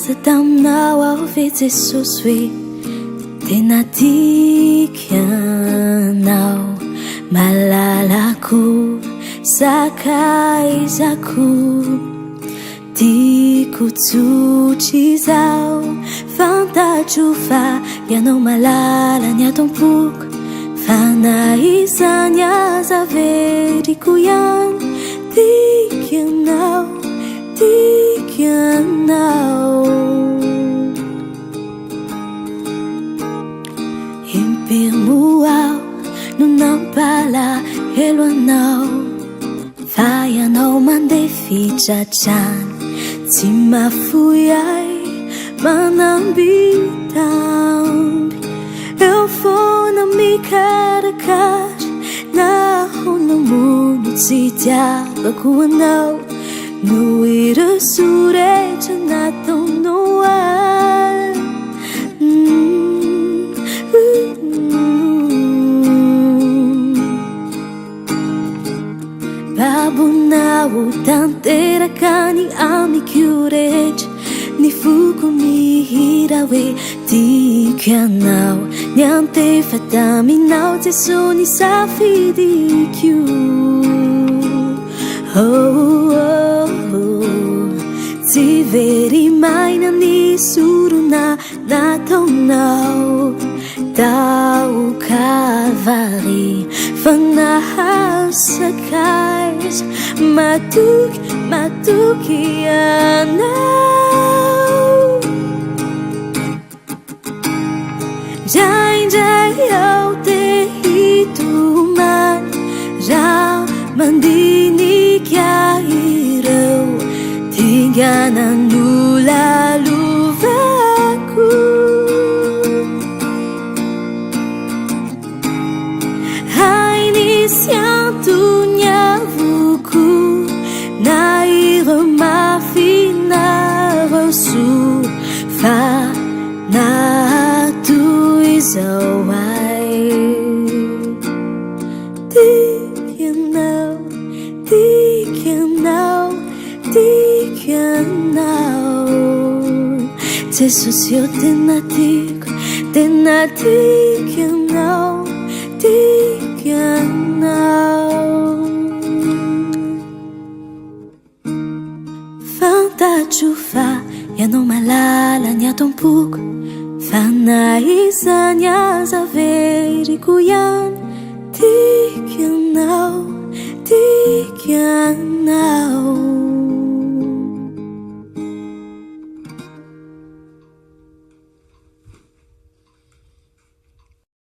nilaza taminao aho ve Jesosy hoe tena tiako malalako sakaizako tiako tsotry izao fantatro fa ianao malala ny atom-poko fa na izany aza veriko ihany tiako ianao tiako ianao impirmo aho no nampala helo anao fa ianao mandeha fitratrany tsy mafoy ahy manambitamby eo foana mikarakara na honamono tsy tiavako anao no ireo soretra nataonao ahy babonao tanterakany amiko rehetra ny foko mihira hoe tiako ianao ny antefa taminao Jesosy ny safidiko tsy very maina ny sorona nataonao tao Kalvary fa nahasakaiza matoky ianao indraindray aho te hitomany raha mandinika ireo tinganan'olalovako hain'isy antony avoko na ireo mahafinareo fa natoy izao ahy tiako ianao tiako ianao tiako ianao Jesosy io tena tiako ianao tiako ianao fantatro fa ianao malala ny atom-poko fa na izany aza veriko ihany tiako ianao tiako ianao